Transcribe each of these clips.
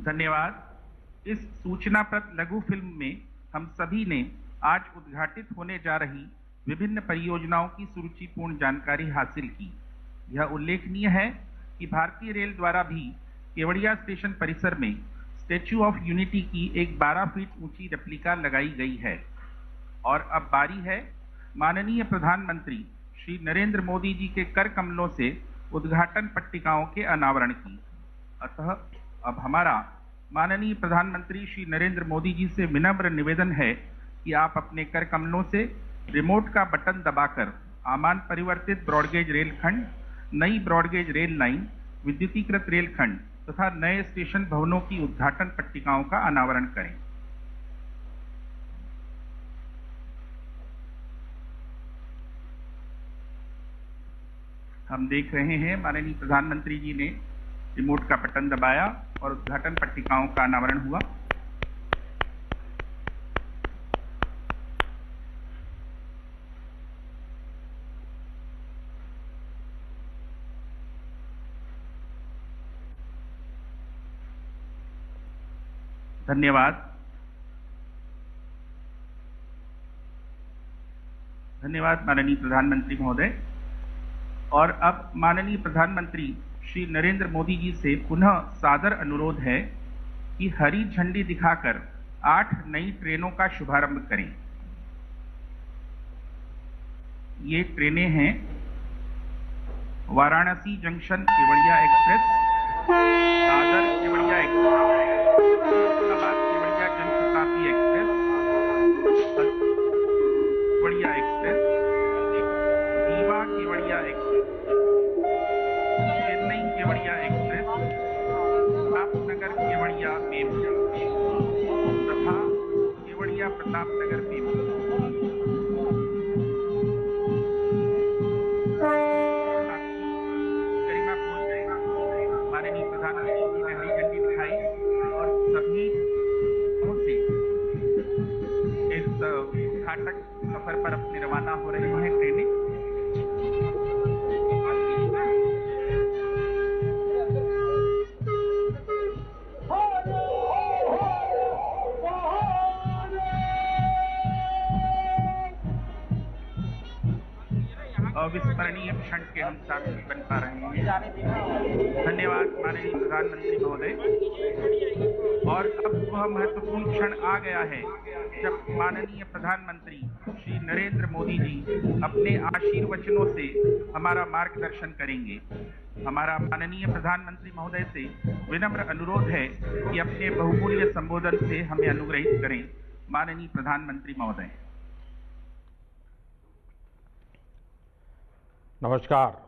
धन्यवाद। इस सूचनाप्रद लघु फिल्म में हम सभी ने आज उद्घाटित होने जा रही विभिन्न परियोजनाओं की सुरुचिपूर्ण जानकारी हासिल की। यह उल्लेखनीय है कि भारतीय रेल द्वारा भी केवड़िया स्टेशन परिसर में स्टैच्यू ऑफ यूनिटी की एक 12 फीट ऊंची रेप्लिका लगाई गई है। और अब बारी है माननीय प्रधानमंत्री श्री नरेंद्र मोदी जी के कर कमलों से उद्घाटन पट्टिकाओं के अनावरण की। अतः अब हमारा माननीय प्रधानमंत्री श्री नरेंद्र मोदी जी से विनम्र निवेदन है कि आप अपने कर कमलों से रिमोट का बटन दबाकर आमान परिवर्तित ब्रॉडगेज रेलखंड, नई ब्रॉडगेज रेल लाइन, विद्युतीकृत रेलखंड तथा नए स्टेशन भवनों की उद्घाटन पट्टिकाओं का अनावरण करें। हम देख रहे हैं माननीय प्रधानमंत्री जी ने रिमोट का बटन दबाया और उद्घाटन पट्टिकाओं का अनावरण हुआ। धन्यवाद। धन्यवाद माननीय प्रधानमंत्री महोदय। और अब माननीय प्रधानमंत्री श्री नरेंद्र मोदी जी से पुनः सादर अनुरोध है कि हरी झंडी दिखाकर 8 नई ट्रेनों का शुभारंभ करें। ये ट्रेनें हैं Varanasi junction Kevadia express, Dadar Kevadia express, Allahabad Kevadia Janshatabdi express, Kevadia express, Rewa Kevadia express, Chennai Kevadia express, Pratapnagar Kevadia MEMU तथा केवड़िया प्रतापनगर मेमू। गरिमा पूर्ण माननीय प्रधानमंत्री जी ने हरी झंडी दिखाई और सभी से इस उद्घाटक सफर पर अपने रवाना हो रहे हैं ट्रेनें। अविस्मरणीय क्षण के हम साथी बन पा रहे हैं। धन्यवाद माननीय प्रधानमंत्री महोदय। और अब वह महत्वपूर्ण क्षण आ गया है जब माननीय प्रधानमंत्री श्री नरेंद्र मोदी जी अपने आशीर्वचनों से हमारा मार्गदर्शन करेंगे। हमारा माननीय प्रधानमंत्री महोदय से विनम्र अनुरोध है कि अपने बहुमूल्य संबोधन से हमें अनुग्रहित करें। माननीय प्रधानमंत्री महोदय। नमस्कार।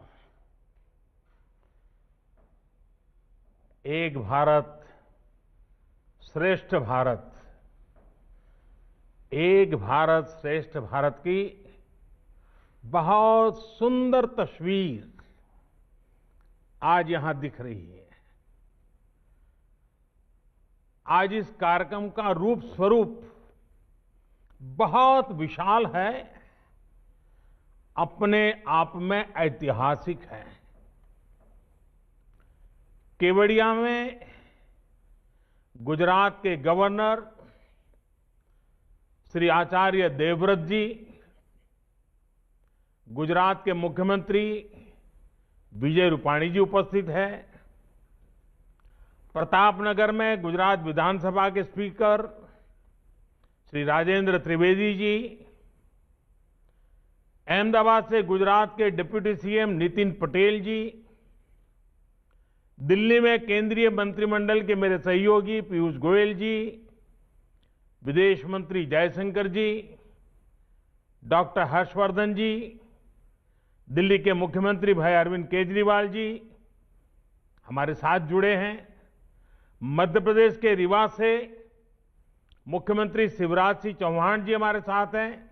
एक भारत श्रेष्ठ भारत, एक भारत श्रेष्ठ भारत की बहुत सुंदर तस्वीर आज यहां दिख रही है। आज इस कार्यक्रम का रूप स्वरूप बहुत विशाल है, अपने आप में ऐतिहासिक है। केवड़िया में गुजरात के गवर्नर श्री आचार्य देवव्रत जी, गुजरात के मुख्यमंत्री विजय रूपाणी जी उपस्थित है। प्रतापनगर में गुजरात विधानसभा के स्पीकर श्री राजेंद्र त्रिवेदी जी, अहमदाबाद से गुजरात के डिप्टी सीएम नितिन पटेल जी, दिल्ली में केंद्रीय मंत्रिमंडल के मेरे सहयोगी पीयूष गोयल जी, विदेश मंत्री जयशंकर जी, डॉक्टर हर्षवर्धन जी, दिल्ली के मुख्यमंत्री भाई अरविंद केजरीवाल जी हमारे साथ जुड़े हैं। मध्य प्रदेश के रीवा से मुख्यमंत्री शिवराज सिंह चौहान जी हमारे साथ हैं।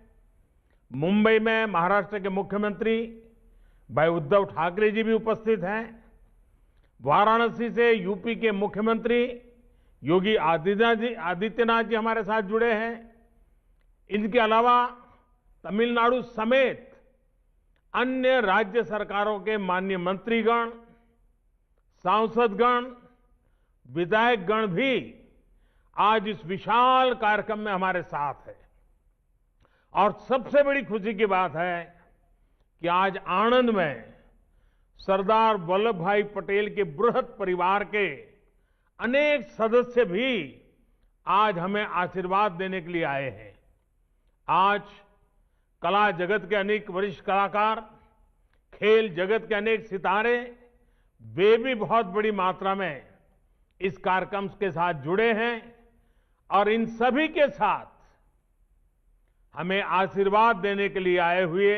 मुंबई में महाराष्ट्र के मुख्यमंत्री भाई उद्धव ठाकरे जी भी उपस्थित हैं। वाराणसी से यूपी के मुख्यमंत्री योगी आदित्यनाथ जी हमारे साथ जुड़े हैं। इनके अलावा तमिलनाडु समेत अन्य राज्य सरकारों के माननीय मंत्रीगण, सांसदगण, विधायकगण भी आज इस विशाल कार्यक्रम में हमारे साथ है। और सबसे बड़ी खुशी की बात है कि आज आणंद में सरदार वल्लभ भाई पटेल के बृहत परिवार के अनेक सदस्य भी आज हमें आशीर्वाद देने के लिए आए हैं। आज कला जगत के अनेक वरिष्ठ कलाकार, खेल जगत के अनेक सितारे, वे भी बहुत बड़ी मात्रा में इस कार्यक्रम के साथ जुड़े हैं और इन सभी के साथ हमें आशीर्वाद देने के लिए आए हुए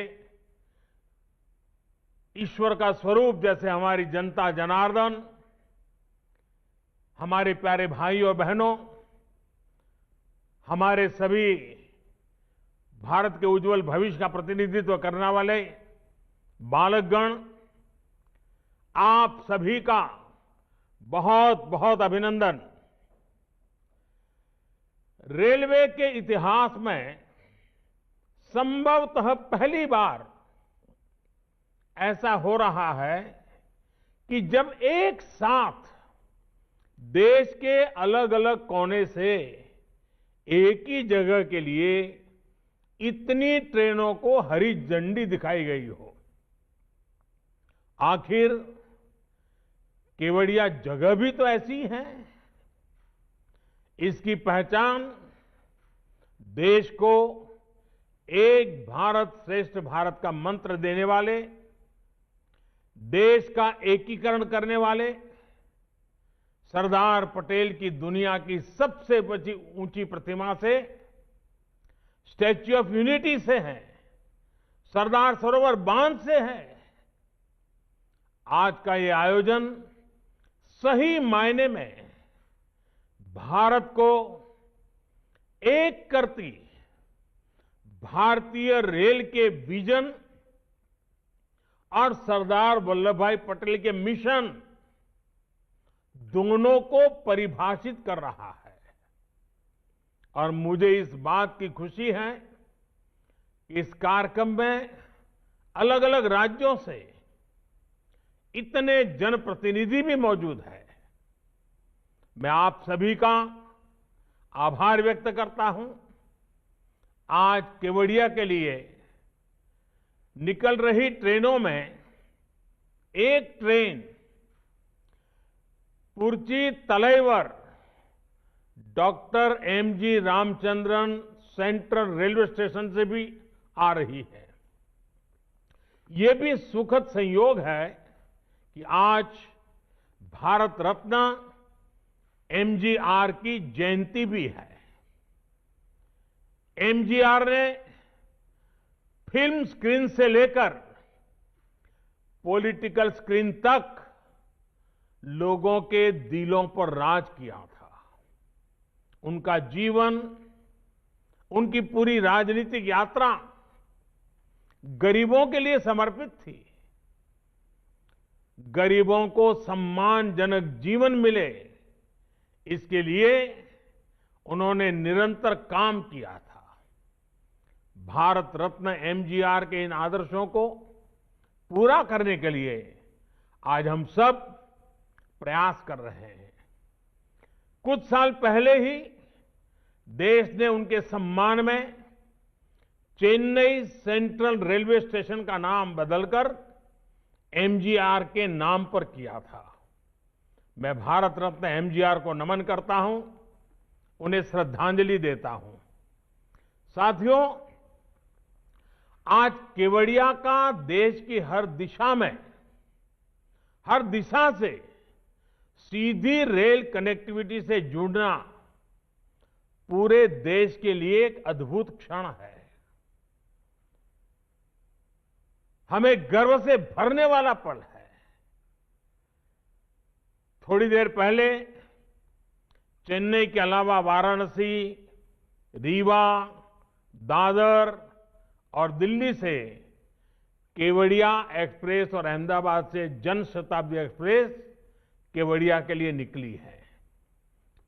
ईश्वर का स्वरूप जैसे हमारी जनता जनार्दन, हमारे प्यारे भाई और बहनों, हमारे सभी भारत के उज्जवल भविष्य का प्रतिनिधित्व करने वाले बालकगण, आप सभी का बहुत बहुत अभिनंदन। रेलवे के इतिहास में संभवतः पहली बार ऐसा हो रहा है कि जब एक साथ देश के अलग अलग कोने से एक ही जगह के लिए इतनी ट्रेनों को हरी झंडी दिखाई गई हो। आखिर केवड़िया जगह भी तो ऐसी है। इसकी पहचान देश को एक भारत श्रेष्ठ भारत का मंत्र देने वाले, देश का एकीकरण करने वाले सरदार पटेल की दुनिया की सबसे ऊंची प्रतिमा से, स्टैच्यू ऑफ यूनिटी से है, सरदार सरोवर बांध से है। आज का ये आयोजन सही मायने में भारत को एक करती भारतीय रेल के विजन और सरदार वल्लभ भाई पटेल के मिशन दोनों को परिभाषित कर रहा है। और मुझे इस बात की खुशी है कि इस कार्यक्रम में अलग अलग राज्यों से इतने जनप्रतिनिधि भी मौजूद हैं। मैं आप सभी का आभार व्यक्त करता हूं। आज केवड़िया के लिए निकल रही ट्रेनों में एक train Puratchi Thalaivar doctor MG Ramachandran central railway station से भी आ रही है। ये भी सुखद संयोग है कि आज भारत रत्न एमजीआर की जयंती भी है। एमजीआर ने फिल्म स्क्रीन से लेकर पॉलिटिकल स्क्रीन तक लोगों के दिलों पर राज किया था। उनका जीवन, उनकी पूरी राजनीतिक यात्रा गरीबों के लिए समर्पित थी। गरीबों को सम्मानजनक जीवन मिले, इसके लिए उन्होंने निरंतर काम किया था। भारत रत्न एमजीआर के इन आदर्शों को पूरा करने के लिए आज हम सब प्रयास कर रहे हैं। कुछ साल पहले ही देश ने उनके सम्मान में चेन्नई सेंट्रल रेलवे स्टेशन का नाम बदलकर एमजीआर के नाम पर किया था। मैं भारत रत्न एमजीआर को नमन करता हूं, उन्हें श्रद्धांजलि देता हूं। साथियों, आज केवड़िया का देश की हर दिशा से सीधी रेल कनेक्टिविटी से जुड़ना पूरे देश के लिए एक अद्भुत क्षण है। हमें गर्व से भरने वाला पल है। थोड़ी देर पहले चेन्नई के अलावा वाराणसी, रीवा, दादर और दिल्ली से केवड़िया एक्सप्रेस और अहमदाबाद से जन शताब्दी एक्सप्रेस केवड़िया के लिए निकली है।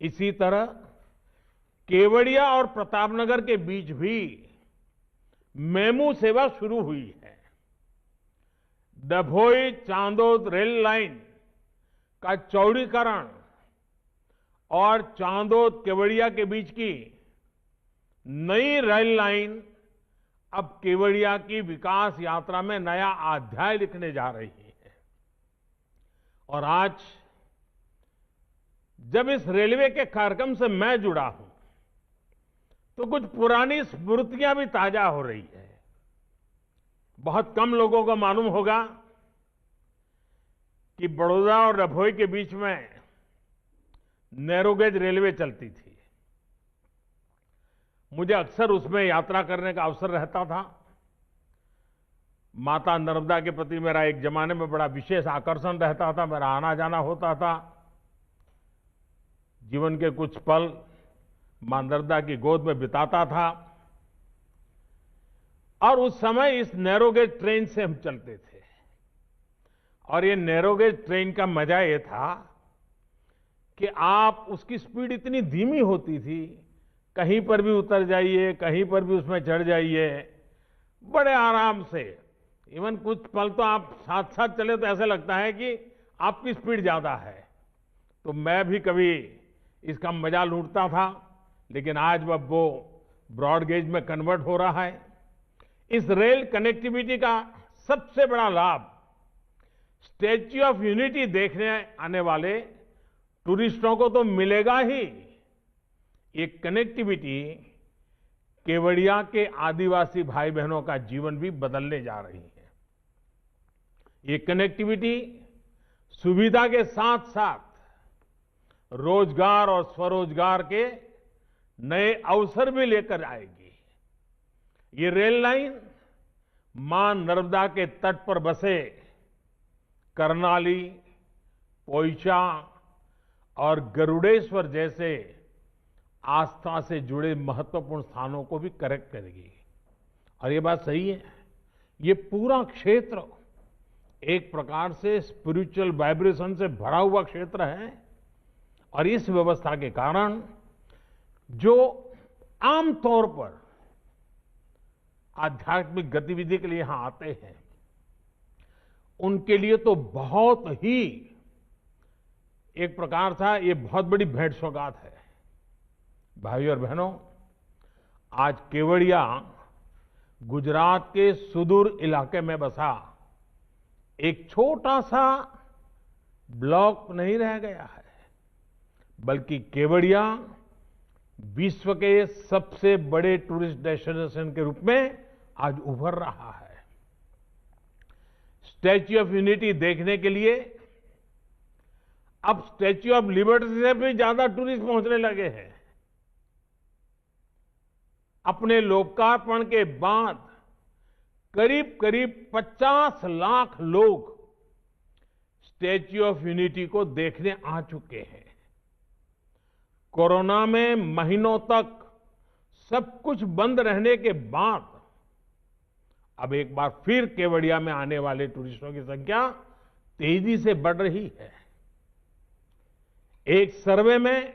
इसी तरह केवड़िया और प्रतापनगर के बीच भी मेमू सेवा शुरू हुई है। डभोई चांदोद रेल लाइन का चौड़ीकरण और चांदोद केवड़िया के बीच की नई रेल लाइन अब केवड़िया की विकास यात्रा में नया अध्याय लिखने जा रही है। और आज जब इस रेलवे के कार्यक्रम से मैं जुड़ा हूं तो कुछ पुरानी स्मृतियां भी ताजा हो रही है। बहुत कम लोगों को मालूम होगा कि बड़ौदा और रभोई के बीच में नैरोगेज रेलवे चलती थी। मुझे अक्सर उसमें यात्रा करने का अवसर रहता था। माता नर्मदा के प्रति मेरा एक जमाने में बड़ा विशेष आकर्षण रहता था। मेरा आना जाना होता था। जीवन के कुछ पल मां नर्मदा की गोद में बिताता था। और उस समय इस नैरोगेज ट्रेन से हम चलते थे। और ये नैरोगेज ट्रेन का मजा ये था कि आप उसकी स्पीड इतनी धीमी होती थी, कहीं पर भी उतर जाइए, कहीं पर भी उसमें चढ़ जाइए, बड़े आराम से। इवन कुछ पल तो आप साथ साथ चले तो ऐसा लगता है कि आपकी स्पीड ज्यादा है। तो मैं भी कभी इसका मजा लूटता था, लेकिन आज वो ब्रॉड गेज में कन्वर्ट हो रहा है। इस रेल कनेक्टिविटी का सबसे बड़ा लाभ स्टैच्यू ऑफ यूनिटी देखने आने वाले टूरिस्टों को तो मिलेगा ही। ये कनेक्टिविटी केवड़िया के आदिवासी भाई बहनों का जीवन भी बदलने जा रही है। ये कनेक्टिविटी सुविधा के साथ साथ रोजगार और स्वरोजगार के नए अवसर भी लेकर आएगी। ये रेल लाइन मां नर्मदा के तट पर बसे कर्नाली, पोइचा और गरुड़ेश्वर जैसे आस्था से जुड़े महत्वपूर्ण स्थानों को भी कनेक्ट करेगी। और ये बात सही है, ये पूरा क्षेत्र एक प्रकार से स्पिरिचुअल वाइब्रेशन से भरा हुआ क्षेत्र है। और इस व्यवस्था के कारण जो आमतौर पर आध्यात्मिक गतिविधि के लिए यहां आते हैं, उनके लिए तो बहुत ही एक प्रकार था, ये बहुत बड़ी भेंट सौगात है। भाई और बहनों, आज केवड़िया गुजरात के सुदूर इलाके में बसा एक छोटा सा ब्लॉक नहीं रह गया है, बल्कि केवड़िया विश्व के सबसे बड़े टूरिस्ट डेस्टिनेशन के रूप में आज उभर रहा है। स्टैच्यू ऑफ यूनिटी देखने के लिए अब स्टैच्यू ऑफ लिबर्टी से भी ज्यादा टूरिस्ट पहुंचने लगे हैं। अपने लोकार्पण के बाद करीब करीब 50 लाख लोग स्टैच्यू ऑफ यूनिटी को देखने आ चुके हैं। कोरोना में महीनों तक सब कुछ बंद रहने के बाद अब एक बार फिर केवड़िया में आने वाले टूरिस्टों की संख्या तेजी से बढ़ रही है। एक सर्वे में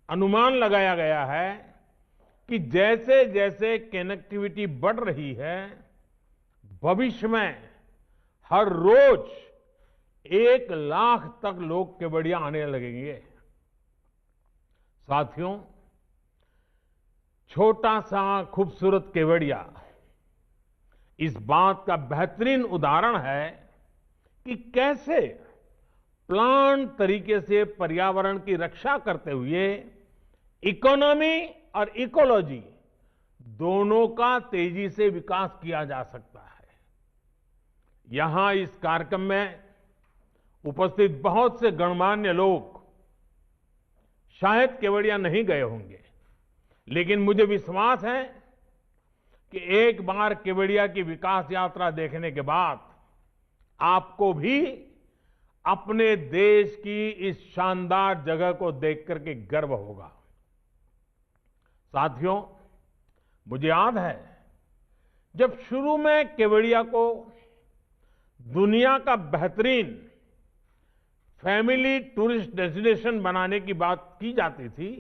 अनुमान लगाया गया है कि जैसे जैसे कनेक्टिविटी बढ़ रही है, भविष्य में हर रोज 1 लाख तक लोग केवड़िया आने लगेंगे। साथियों, छोटा सा खूबसूरत केवड़िया इस बात का बेहतरीन उदाहरण है कि कैसे प्लान तरीके से पर्यावरण की रक्षा करते हुए इकोनॉमी और इकोलॉजी दोनों का तेजी से विकास किया जा सकता है। यहां इस कार्यक्रम में उपस्थित बहुत से गणमान्य लोग शायद केवड़िया नहीं गए होंगे, लेकिन मुझे विश्वास है कि एक बार केवड़िया की विकास यात्रा देखने के बाद आपको भी अपने देश की इस शानदार जगह को देख करके गर्व होगा। साथियों, मुझे याद है जब शुरू में केवड़िया को दुनिया का बेहतरीन फैमिली टूरिस्ट डेस्टिनेशन बनाने की बात की जाती थी,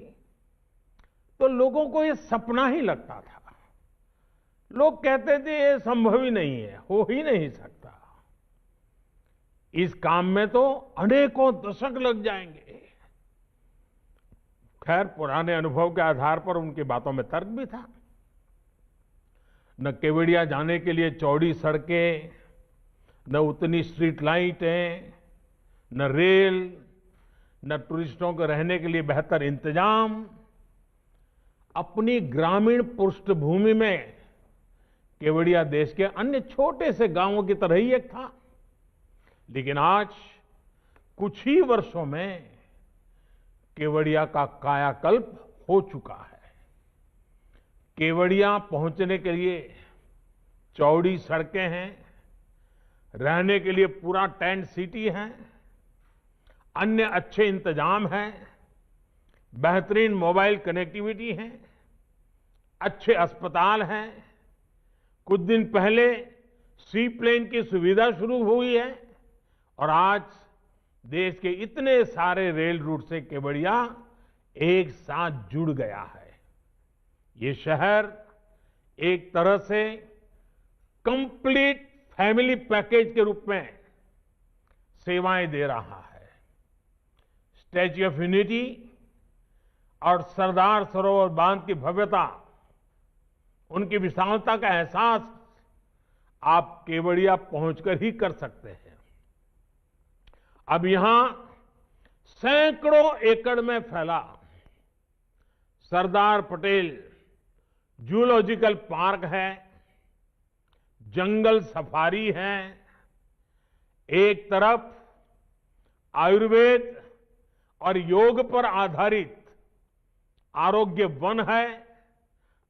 तो लोगों को यह सपना ही लगता था। लोग कहते थे ये संभव ही नहीं है, हो ही नहीं सकता, इस काम में तो अनेकों दशक लग जाएंगे। खैर, पुराने अनुभव के आधार पर उनकी बातों में तर्क भी था। न केवड़िया जाने के लिए चौड़ी सड़कें, न उतनी स्ट्रीट लाइटें, न रेल, न टूरिस्टों को रहने के लिए बेहतर इंतजाम। अपनी ग्रामीण पृष्ठभूमि में केवड़िया देश के अन्य छोटे से गांवों की तरह ही एक था। लेकिन आज कुछ ही वर्षों में केवड़िया का कायाकल्प हो चुका है। केवड़िया पहुंचने के लिए चौड़ी सड़कें हैं, रहने के लिए पूरा टेंट सिटी है, अन्य अच्छे इंतजाम हैं, बेहतरीन मोबाइल कनेक्टिविटी है, अच्छे अस्पताल हैं। कुछ दिन पहले सी प्लेन की सुविधा शुरू हुई है और आज देश के इतने सारे रेल रूट से केवड़िया एक साथ जुड़ गया है। ये शहर एक तरह से कंप्लीट फैमिली पैकेज के रूप में सेवाएं दे रहा है। स्टैच्यू ऑफ यूनिटी और सरदार सरोवर बांध की भव्यता, उनकी विशालता का एहसास आप केवड़िया पहुंचकर ही कर सकते हैं। अब यहां सैकड़ों एकड़ में फैला सरदार पटेल जूलॉजिकल पार्क है, जंगल सफारी है। एक तरफ आयुर्वेद और योग पर आधारित आरोग्य वन है,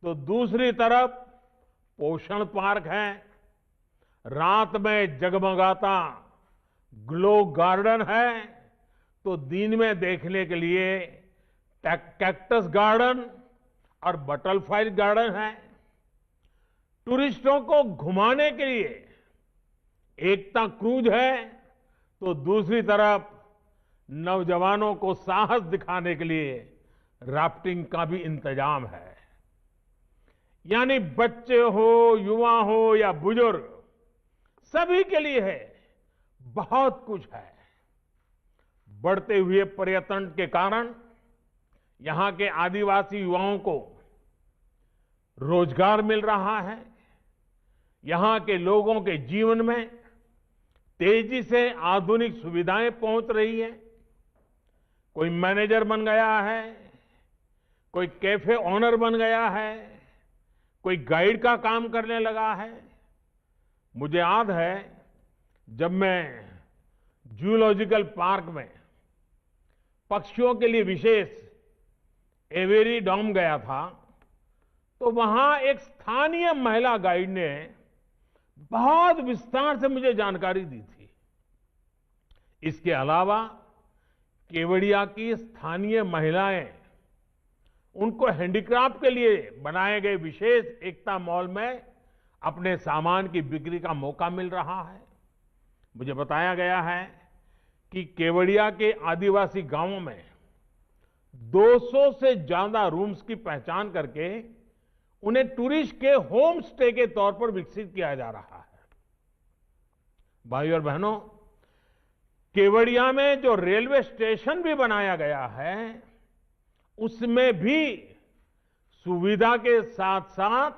तो दूसरी तरफ पोषण पार्क है। रात में जगमगाता ग्लो गार्डन है, तो दिन में देखने के लिए कैक्टस गार्डन और बटरफ्लाई गार्डन है। टूरिस्टों को घुमाने के लिए एकता क्रूज है, तो दूसरी तरफ नौजवानों को साहस दिखाने के लिए राफ्टिंग का भी इंतजाम है। यानी बच्चे हो, युवा हो या बुजुर्ग, सभी के लिए है, बहुत कुछ है। बढ़ते हुए पर्यटन के कारण यहां के आदिवासी युवाओं को रोजगार मिल रहा है। यहां के लोगों के जीवन में तेजी से आधुनिक सुविधाएं पहुंच रही हैं। कोई मैनेजर बन गया है, कोई कैफे ओनर बन गया है, कोई गाइड का काम करने लगा है। मुझे याद है जब मैं जूलॉजिकल पार्क में पक्षियों के लिए विशेष एवेरी डॉम गया था, तो वहां एक स्थानीय महिला गाइड ने बहुत विस्तार से मुझे जानकारी दी थी। इसके अलावा केवड़िया की स्थानीय महिलाएं, उनको हैंडीक्राफ्ट के लिए बनाए गए विशेष एकता मॉल में अपने सामान की बिक्री का मौका मिल रहा है। मुझे बताया गया है कि केवड़िया के आदिवासी गांवों में 200 से ज्यादा रूम्स की पहचान करके उन्हें टूरिस्ट के होम स्टे के तौर पर विकसित किया जा रहा है। भाइयों और बहनों, केवड़िया में जो रेलवे स्टेशन भी बनाया गया है, उसमें भी सुविधा के साथ साथ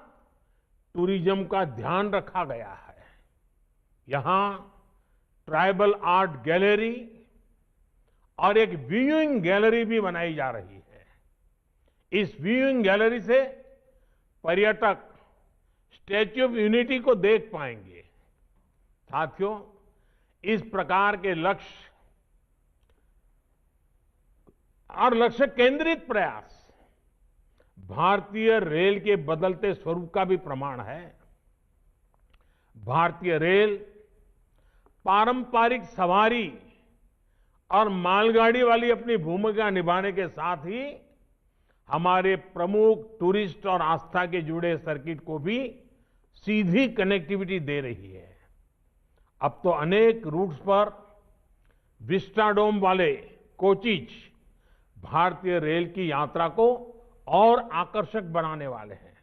टूरिज्म का ध्यान रखा गया है। यहां ट्राइबल आर्ट गैलरी और एक व्यूइंग गैलरी भी बनाई जा रही है। इस व्यूइंग गैलरी से पर्यटक स्टैच्यू ऑफ यूनिटी को देख पाएंगे। साथियों, इस प्रकार के लक्ष्य केंद्रित प्रयास भारतीय रेल के बदलते स्वरूप का भी प्रमाण है। भारतीय रेल पारंपरिक सवारी और मालगाड़ी वाली अपनी भूमिका निभाने के साथ ही हमारे प्रमुख टूरिस्ट और आस्था के जुड़े सर्किट को भी सीधी कनेक्टिविटी दे रही है। अब तो अनेक रूट्स पर विस्टाडोम वाले कोचेज भारतीय रेल की यात्रा को और आकर्षक बनाने वाले हैं।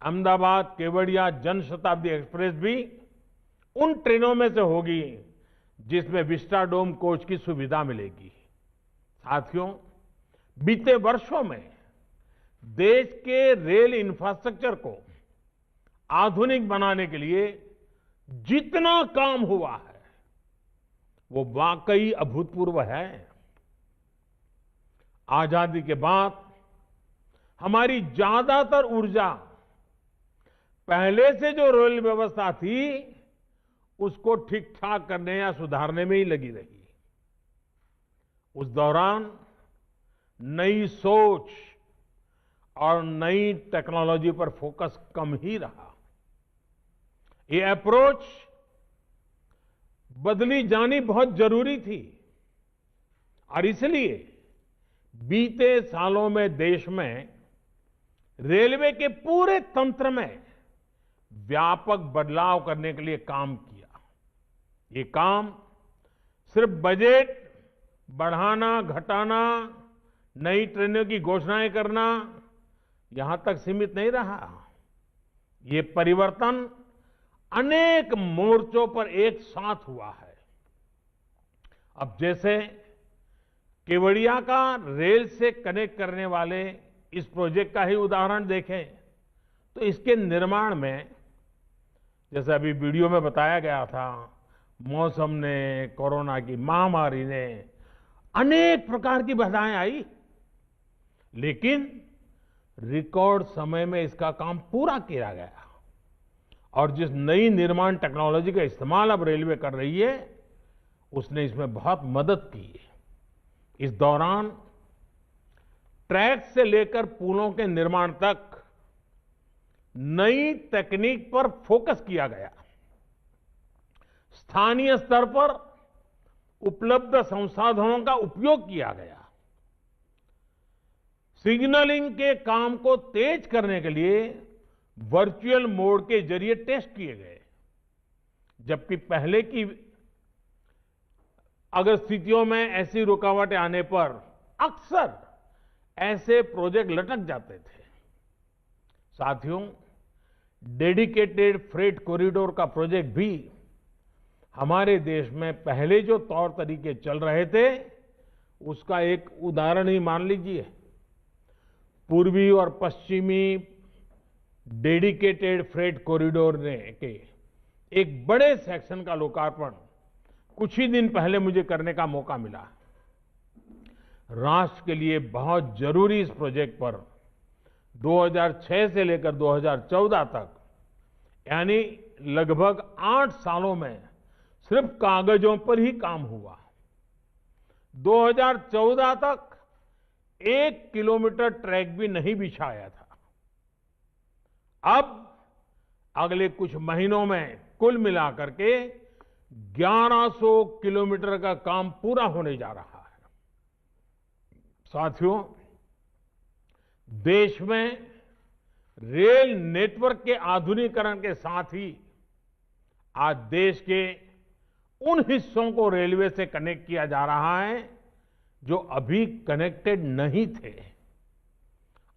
अहमदाबाद केवड़िया जनशताब्दी एक्सप्रेस भी उन ट्रेनों में से होगी जिसमें विस्टाडोम कोच की सुविधा मिलेगी। साथियों, बीते वर्षों में देश के रेल इंफ्रास्ट्रक्चर को आधुनिक बनाने के लिए जितना काम हुआ है वो वाकई अभूतपूर्व है। आजादी के बाद हमारी ज्यादातर ऊर्जा पहले से जो रेल व्यवस्था थी उसको ठीक ठाक करने या सुधारने में ही लगी रही। उस दौरान नई सोच और नई टेक्नोलॉजी पर फोकस कम ही रहा। ये अप्रोच बदली जानी बहुत जरूरी थी और इसलिए बीते सालों में देश में रेलवे के पूरे तंत्र में व्यापक बदलाव करने के लिए काम किया। ये काम सिर्फ बजट बढ़ाना, घटाना, नई ट्रेनों की घोषणाएं करना यहां तक सीमित नहीं रहा। ये परिवर्तन अनेक मोर्चों पर एक साथ हुआ है। अब जैसे केवड़िया का रेल से कनेक्ट करने वाले इस प्रोजेक्ट का ही उदाहरण देखें तो इसके निर्माण में, जैसे अभी वीडियो में बताया गया था, मौसम ने, कोरोना की महामारी ने अनेक प्रकार की बाधाएं आई, लेकिन रिकॉर्ड समय में इसका काम पूरा किया गया। और जिस नई निर्माण टेक्नोलॉजी का इस्तेमाल अब रेलवे कर रही है उसने इसमें बहुत मदद की है। इस दौरान ट्रैक से लेकर पुलों के निर्माण तक नई तकनीक पर फोकस किया गया। स्थानीय स्तर पर उपलब्ध संसाधनों का उपयोग किया गया। सिग्नलिंग के काम को तेज करने के लिए वर्चुअल मोड के जरिए टेस्ट किए गए, जबकि पहले की अगर स्थितियों में ऐसी रुकावटें आने पर अक्सर ऐसे प्रोजेक्ट लटक जाते थे। साथियों, डेडिकेटेड फ्रेट कॉरिडोर का प्रोजेक्ट भी हमारे देश में पहले जो तौर तरीके चल रहे थे उसका एक उदाहरण ही मान लीजिए। पूर्वी और पश्चिमी डेडिकेटेड फ्रेट कॉरिडोर ने के एक बड़े सेक्शन का लोकार्पण कुछ ही दिन पहले मुझे करने का मौका मिला। राष्ट्र के लिए बहुत जरूरी इस प्रोजेक्ट पर 2006 से लेकर 2014 तक, यानी लगभग 8 सालों में सिर्फ कागजों पर ही काम हुआ। 2014 तक 1 किलोमीटर ट्रैक भी नहीं बिछाया था। अब अगले कुछ महीनों में कुल मिलाकर के 1100 किलोमीटर का काम पूरा होने जा रहा है। साथियों, देश में रेल नेटवर्क के आधुनिकीकरण के साथ ही आज देश के उन हिस्सों को रेलवे से कनेक्ट किया जा रहा है जो अभी कनेक्टेड नहीं थे।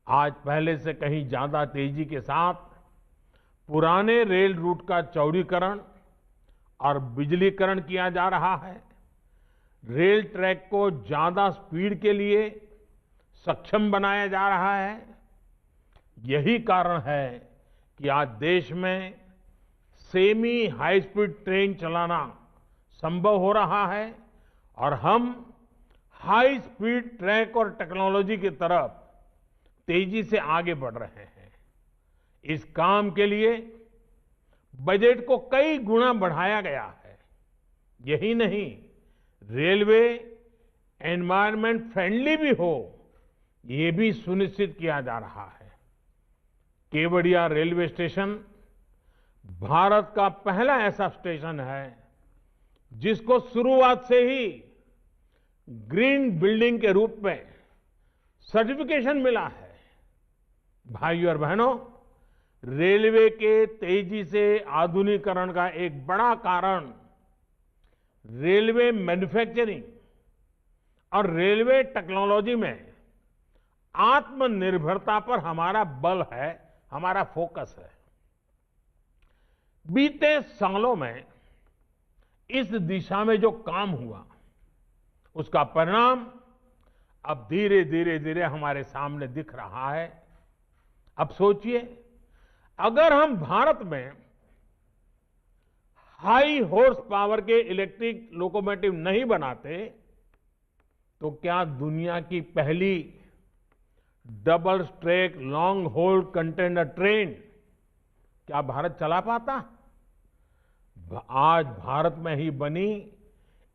आज पहले से कहीं ज्यादा तेजी के साथ पुराने रेल रूट का चौड़ीकरण और बिजलीकरण किया जा रहा है। रेल ट्रैक को ज्यादा स्पीड के लिए सक्षम बनाया जा रहा है। यही कारण है कि आज देश में सेमी हाई स्पीड ट्रेन चलाना संभव हो रहा है और हम हाई स्पीड ट्रैक और टेक्नोलॉजी की तरफ तेजी से आगे बढ़ रहे हैं। इस काम के लिए बजट को कई गुना बढ़ाया गया है। यही नहीं, रेलवे एनवायरमेंट फ्रेंडली भी हो, ये भी सुनिश्चित किया जा रहा है। केवड़िया रेलवे स्टेशन भारत का पहला ऐसा स्टेशन है जिसको शुरुआत से ही ग्रीन बिल्डिंग के रूप में सर्टिफिकेशन मिला है। भाइयों और बहनों, रेलवे के तेजी से आधुनिकीकरण का एक बड़ा कारण रेलवे मैन्युफैक्चरिंग और रेलवे टेक्नोलॉजी में आत्मनिर्भरता पर हमारा बल है, हमारा फोकस है। बीते सालों में इस दिशा में जो काम हुआ उसका परिणाम अब धीरे धीरे धीरे हमारे सामने दिख रहा है। अब सोचिए, अगर हम भारत में हाई हॉर्स पावर के इलेक्ट्रिक लोकोमोटिव नहीं बनाते तो क्या दुनिया की पहली double track long haul container train क्या भारत चला पाता? आज भारत में ही बनी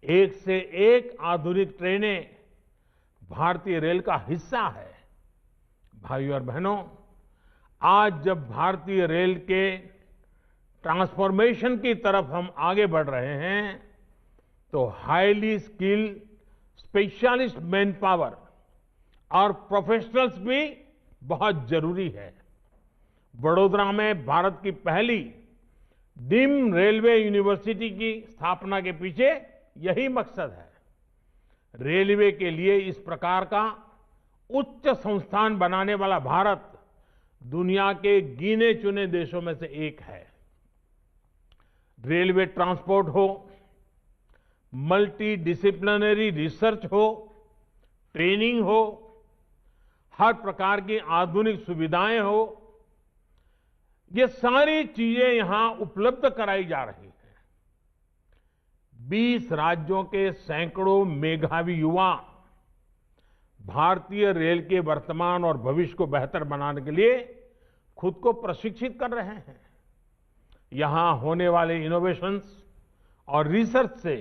एक से एक आधुनिक ट्रेनें भारतीय रेल का हिस्सा है। भाइयों और बहनों, आज जब भारतीय रेल के ट्रांसफॉर्मेशन की तरफ हम आगे बढ़ रहे हैं तो highly skilled specialist man power और प्रोफेशनल्स भी बहुत जरूरी है। वडोदरा में भारत की पहली डीम्ड रेलवे यूनिवर्सिटी की स्थापना के पीछे यही मकसद है। रेलवे के लिए इस प्रकार का उच्च संस्थान बनाने वाला भारत दुनिया के गिने चुने देशों में से एक है। रेलवे ट्रांसपोर्ट हो, मल्टी डिसिप्लिनरी रिसर्च हो, ट्रेनिंग हो, हर प्रकार की आधुनिक सुविधाएं हो, ये सारी चीजें यहां उपलब्ध कराई जा रही हैं। 20 राज्यों के सैकड़ों मेधावी युवा भारतीय रेल के वर्तमान और भविष्य को बेहतर बनाने के लिए खुद को प्रशिक्षित कर रहे हैं। यहां होने वाले इनोवेशंस और रिसर्च से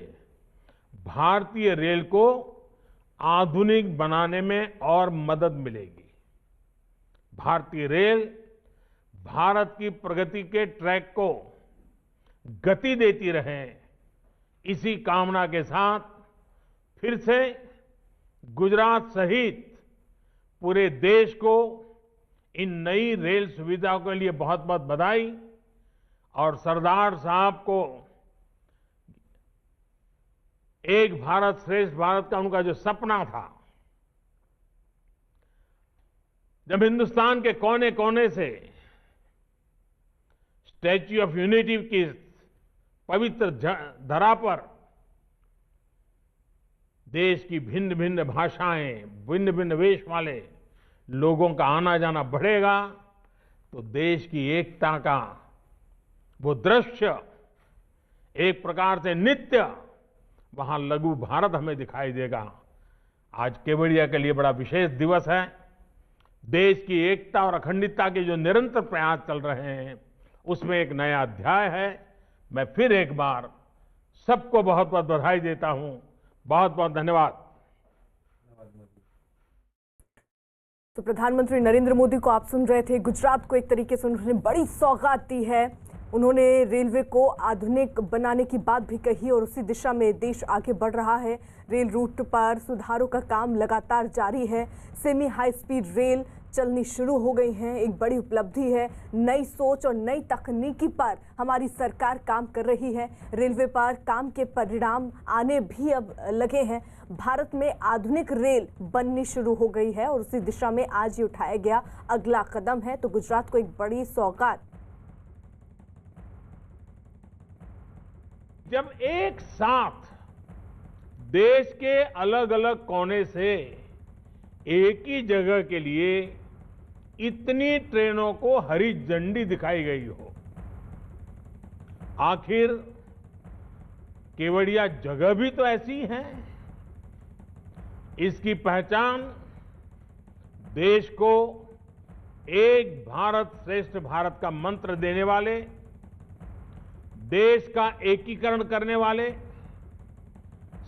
भारतीय रेल को आधुनिक बनाने में और मदद मिलेगी। भारतीय रेल भारत की प्रगति के ट्रैक को गति देती रहे, इसी कामना के साथ फिर से गुजरात सहित पूरे देश को इन नई रेल सुविधाओं के लिए बहुत बहुत बधाई और सरदार साहब को एक भारत श्रेष्ठ भारत का उनका जो सपना था, जब हिंदुस्तान के कोने कोने से स्टैच्यू ऑफ यूनिटी की पवित्र धरा पर देश की भिन्न भिन्न भाषाएं, भिन्न भिन्न वेश वाले लोगों का आना जाना बढ़ेगा तो देश की एकता का वो दृश्य एक प्रकार से नित्य वहां लघु भारत हमें दिखाई देगा। आज केवड़िया के लिए बड़ा विशेष दिवस है। देश की एकता और अखंडता के जो निरंतर प्रयास चल रहे हैं उसमें एक नया अध्याय है। मैं फिर एक बार सबको बहुत बहुत बधाई देता हूं। बहुत बहुत धन्यवाद। तो प्रधानमंत्री नरेंद्र मोदी को आप सुन रहे थे। गुजरात को एक तरीके से उन्होंने बड़ी सौगात दी है। उन्होंने रेलवे को आधुनिक बनाने की बात भी कही और उसी दिशा में देश आगे बढ़ रहा है। रेल रूट पर सुधारों का काम लगातार जारी है। सेमी हाई स्पीड रेल चलनी शुरू हो गई हैं, एक बड़ी उपलब्धि है। नई सोच और नई तकनीकी पर हमारी सरकार काम कर रही है। रेलवे पर काम के परिणाम आने भी अब लगे हैं। भारत में आधुनिक रेल बननी शुरू हो गई है और उसी दिशा में आज ये उठाया गया अगला कदम है। तो गुजरात को एक बड़ी सौगात। जब एक साथ देश के अलग अलग कोने से एक ही जगह के लिए इतनी ट्रेनों को हरी झंडी दिखाई गई हो, आखिर केवड़िया जगह भी तो ऐसी है। इसकी पहचान देश को एक भारत श्रेष्ठ भारत का मंत्र देने वाले, देश का एकीकरण करने वाले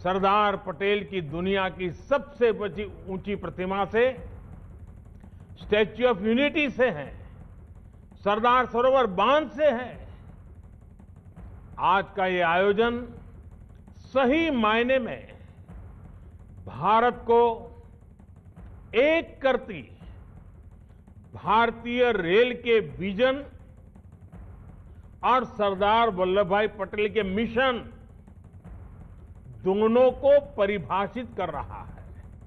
सरदार पटेल की दुनिया की सबसे ऊंची प्रतिमा से, स्टैच्यू ऑफ यूनिटी से है, सरदार सरोवर बांध से है। आज का ये आयोजन सही मायने में भारत को एक करती भारतीय रेल के विजन और सरदार वल्लभ भाई पटेल के मिशन दोनों को परिभाषित कर रहा है।